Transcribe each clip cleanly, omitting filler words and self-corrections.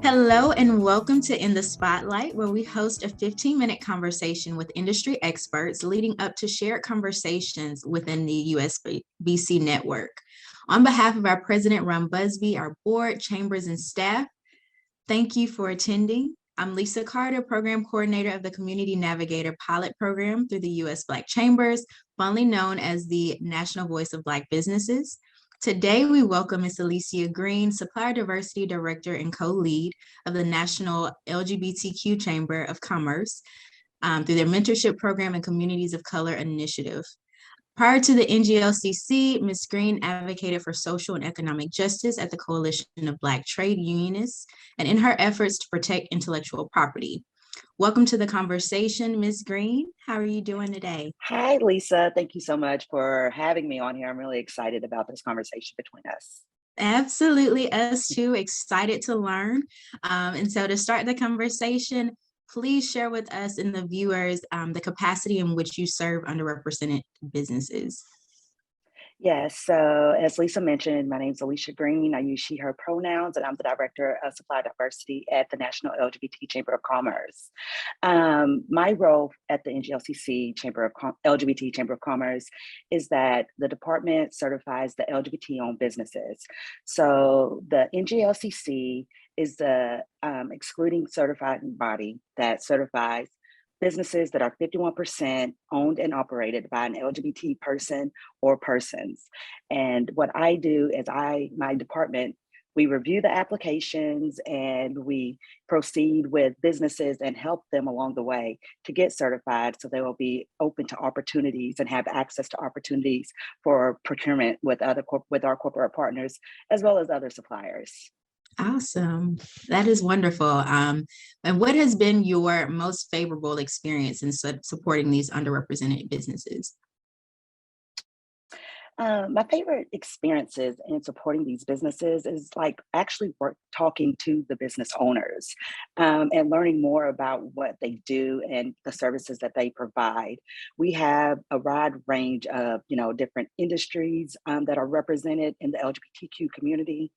Hello and welcome to In the Spotlight, where we host a 15-minute conversation with industry experts leading up to shared conversations within the USBC network. On behalf of our president, Ron Busby, our board, chambers, and staff, thank you for attending. I'm Lisa Carter, Program Coordinator of the Community Navigator Pilot Program through the U.S. Black Chambers, fondly known as the National Voice of Black Businesses. Today, we welcome Ms. Alicia Greene, Supplier Diversity Director and co-lead of the National LGBTQ Chamber of Commerce through their Mentorship Program and Communities of Color Initiative. Prior to the NGLCC, Ms. Greene advocated for social and economic justice at the Coalition of Black Trade Unionists and in her efforts to protect intellectual property. Welcome to the conversation, Ms. Greene. How are you doing today? Hi, Lisa. Thank you so much for having me on here. I'm really excited about this conversation between us. Absolutely, us too, excited to learn. And so to start the conversation, please share with us and the viewers the capacity in which you serve underrepresented businesses. Yes, so as Lisa mentioned, my name is Alicia Greene. I use she, her pronouns, and I'm the Director of Supply Diversity at the National LGBT Chamber of Commerce. My role at the NGLCC LGBT Chamber of Commerce is that the department certifies the LGBT-owned businesses. So the NGLCC is the excluding certifying body that certifies businesses that are 51% owned and operated by an LGBT person or persons. And what I do is my department, we review the applications and we proceed with businesses and help them along the way to get certified so they will be open to opportunities and have access to opportunities for procurement with our corporate partners, as well as other suppliers. Awesome. That is wonderful. And what has been your most favorable experience in supporting these underrepresented businesses? My favorite experiences in supporting these businesses is like actually talking to the business owners and learning more about what they do and the services that they provide. We have a wide range of different industries that are represented in the LGBTQ community.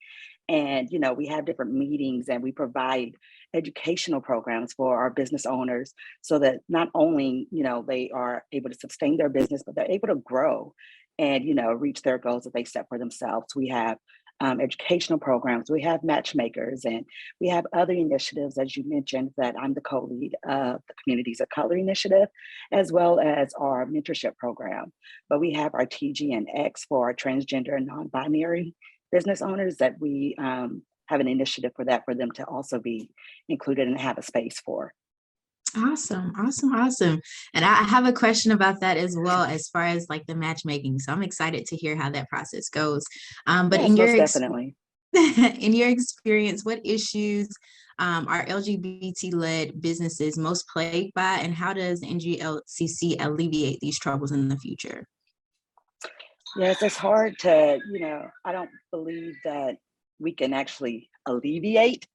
And, we have different meetings and we provide educational programs for our business owners so that not only, they are able to sustain their business, but they're able to grow and, reach their goals that they set for themselves. We have educational programs, we have matchmakers, and we have other initiatives, as you mentioned, that I'm the co-lead of the Communities of Color Initiative, as well as our mentorship program. But we have our TGNX for our transgender and non-binary business owners that we have an initiative for them to also be included and have a space for. Awesome. And I have a question about that as well, as far as like the matchmaking. So I'm excited to hear how that process goes. But yes, definitely. In your experience, what issues are LGBT-led businesses most plagued by, and how does NGLCC alleviate these troubles in the future? Yes, it's hard to, I don't believe that we can actually alleviate,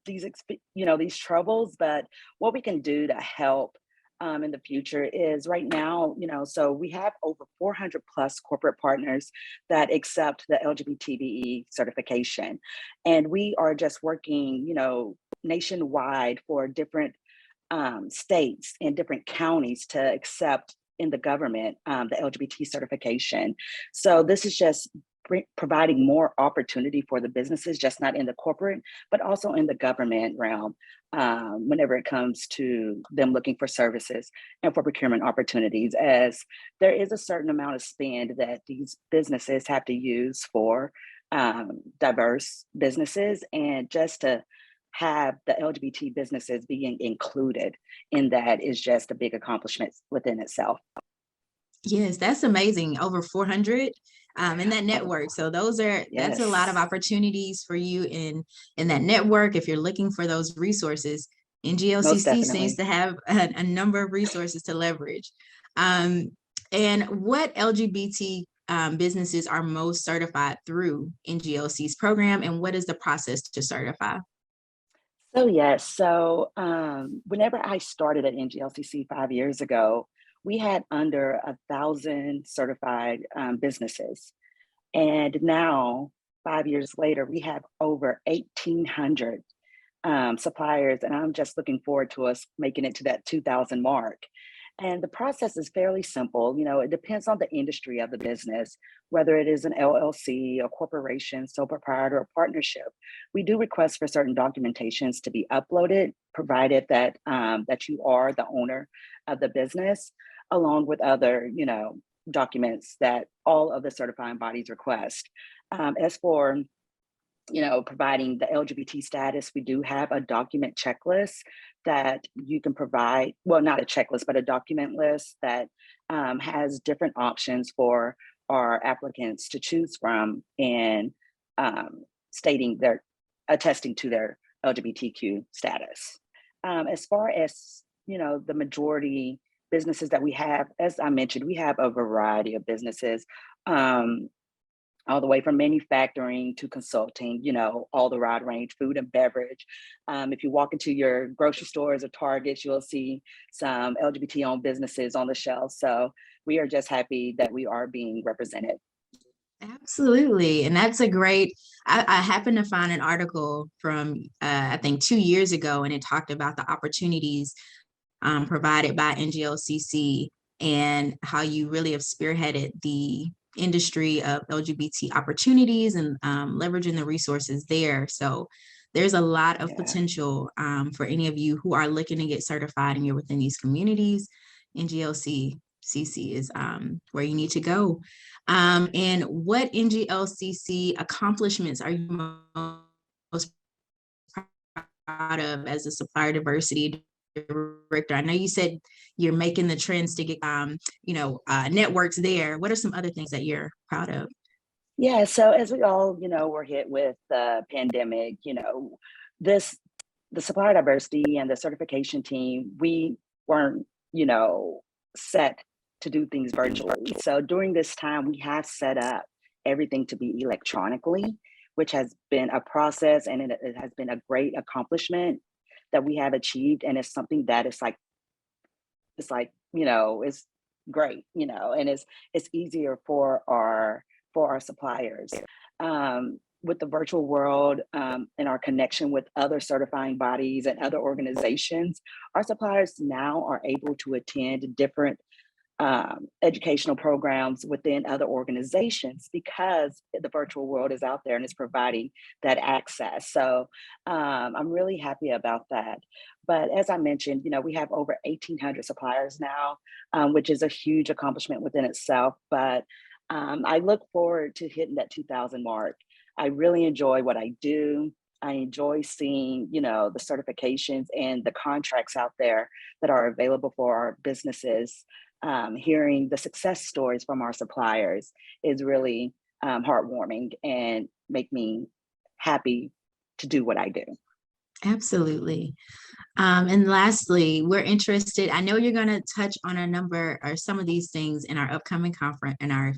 these troubles, but what we can do to help in the future is right now, so we have over 400 plus corporate partners that accept the LGBTBE certification. And we are just working, nationwide for different states and different counties to accept in the government, the LGBT certification. So this is just providing more opportunity for the businesses, just not in the corporate, but also in the government realm, whenever it comes to them looking for services and for procurement opportunities, as there is a certain amount of spend that these businesses have to use for diverse businesses, and just to have the LGBT businesses being included in that is just a big accomplishment within itself. Yes, that's amazing. Over 400 in that network. So that's a lot of opportunities for you in that network. If you're looking for those resources, NGLCC seems to have a number of resources to leverage. And what LGBT businesses are most certified through NGLC's program, and what is the process to certify? So yes, so whenever I started at NGLCC 5 years ago, we had under 1,000 certified businesses. And now 5 years later, we have over 1,800 suppliers, and I'm just looking forward to us making it to that 2,000 mark. And the process is fairly simple. It depends on the industry of the business, whether it is an LLC, a corporation, sole proprietor, or partnership. We do request for certain documentations to be uploaded, provided that that you are the owner of the business, along with other, documents that all of the certifying bodies request. As for providing the LGBT status, we do have a document checklist that you can provide. Well, not a checklist, but a document list that has different options for our applicants to choose from in stating attesting to their LGBTQ status. As far as, the majority businesses that we have, as I mentioned, we have a variety of businesses. All the way from manufacturing to consulting, all the wide range, food and beverage. If you walk into your grocery stores or Targets, you'll see some LGBT-owned businesses on the shelf. So we are just happy that we are being represented. Absolutely. And that's a great, I happened to find an article from, I think 2 years ago, and it talked about the opportunities provided by NGLCC and how you really have spearheaded the industry of LGBT opportunities and leveraging the resources there. So there's a lot of potential for any of you who are looking to get certified and you're within these communities. NGLCC is where you need to go. And what NGLCC accomplishments are you most proud of as a supplier diversity director? I know you said you're making the trends to get, networks there. What are some other things that you're proud of? Yeah, so as we all, were hit with the pandemic, the supplier diversity and the certification team, we weren't, set to do things virtually. So during this time, we have set up everything to be electronically, which has been a process, and it has been a great accomplishment that we have achieved. And it's something that it's great, and it's easier for our suppliers. With the virtual world and our connection with other certifying bodies and other organizations, our suppliers now are able to attend different educational programs within other organizations because the virtual world is out there and is providing that access. So I'm really happy about that. But as I mentioned, we have over 1,800 suppliers now, which is a huge accomplishment within itself. But I look forward to hitting that 2,000 mark. I really enjoy what I do. I enjoy seeing, the certifications and the contracts out there that are available for our businesses. Hearing the success stories from our suppliers is really heartwarming and make me happy to do what I do. Absolutely. And lastly, we're interested, I know you're going to touch on a number or some of these things in our upcoming conference and our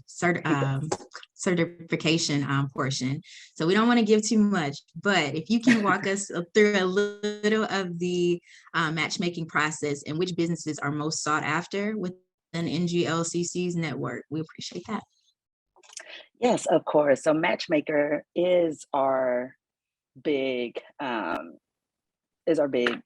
certification portion. So we don't want to give too much, but if you can walk us through a little of the matchmaking process and which businesses are most sought after within NGLCC's network, we appreciate that. Yes, of course. So Matchmaker is our big event, is a big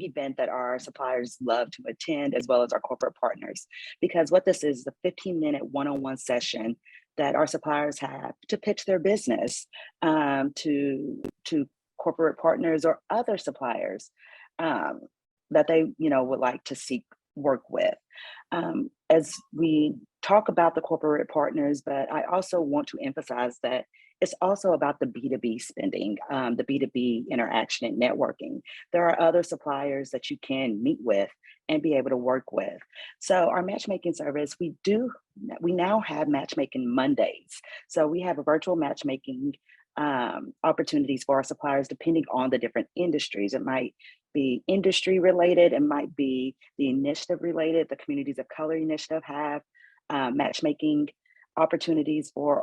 event that our suppliers love to attend, as well as our corporate partners, because what this is a 15-minute one-on-one session that our suppliers have to pitch their business to corporate partners or other suppliers that they would like to seek work with. As we talk about the corporate partners, but I also want to emphasize that it's also about the B2B spending, the B2B interaction and networking. There are other suppliers that you can meet with and be able to work with. So our matchmaking service, we now have matchmaking Mondays. So we have a virtual matchmaking opportunities for our suppliers depending on the different industries. It might be industry related, it might be the initiative related. The Communities of Color Initiative have matchmaking opportunities for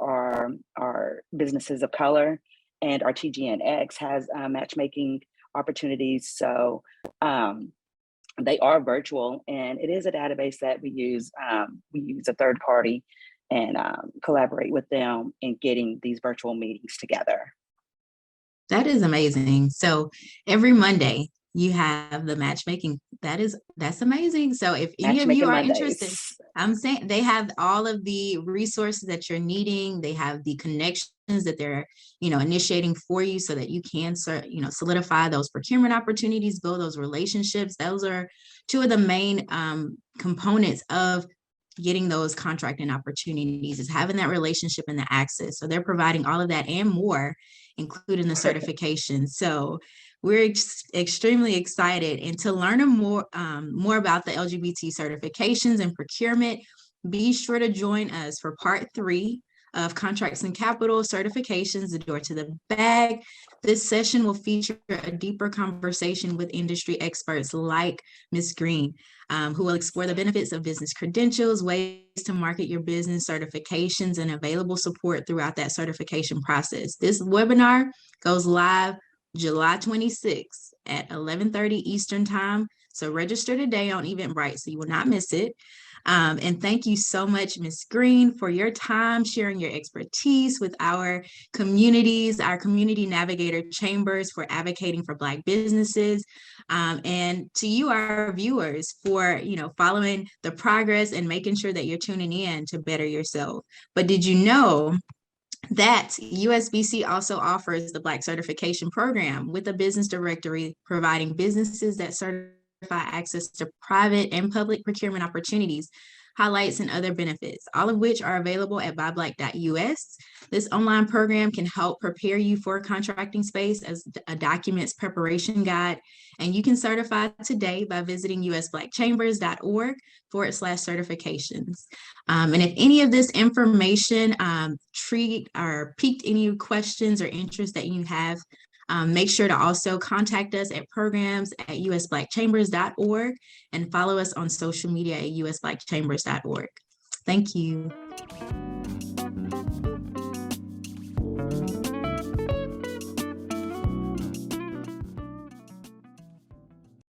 our businesses of color, and our TGNX has matchmaking opportunities. So they are virtual, and it is a database that we use. We use a third party and collaborate with them in getting these virtual meetings together. That is amazing. So every Monday you have the matchmaking. That's amazing. So if any of you Matchmaking are interested, Mondays. I'm saying they have all of the resources that you're needing. They have the connections that they're, initiating for you so that you can, solidify those procurement opportunities, build those relationships. Those are two of the main components of getting those contracting opportunities, is having that relationship and the access. So they're providing all of that and more, including the certification. So we're extremely excited. And to learn more about the LGBT certifications and procurement, be sure to join us for part 3 of Contracts and Capital Certifications, the door to the bag. This session will feature a deeper conversation with industry experts like Ms. Greene, who will explore the benefits of business credentials, ways to market your business, certifications, and available support throughout that certification process. This webinar goes live July 26th at 11:30 Eastern Time. So register today on Eventbrite so you will not miss it. And thank you so much, Ms. Greene, for your time, sharing your expertise with our communities, our community navigator chambers, for advocating for Black businesses, and to you, our viewers, for following the progress and making sure that you're tuning in to better yourself. But did you know that USBC also offers the Black Certification Program, with a business directory providing businesses that certify access to private and public procurement opportunities, highlights, and other benefits, all of which are available at buyblack.us. This online program can help prepare you for contracting space as a documents preparation guide, and you can certify today by visiting usblackchambers.org/certifications. And if any of this information piqued any questions or interests that you have, make sure to also contact us at programs@usblackchambers.org and follow us on social media at usblackchambers.org. Thank you.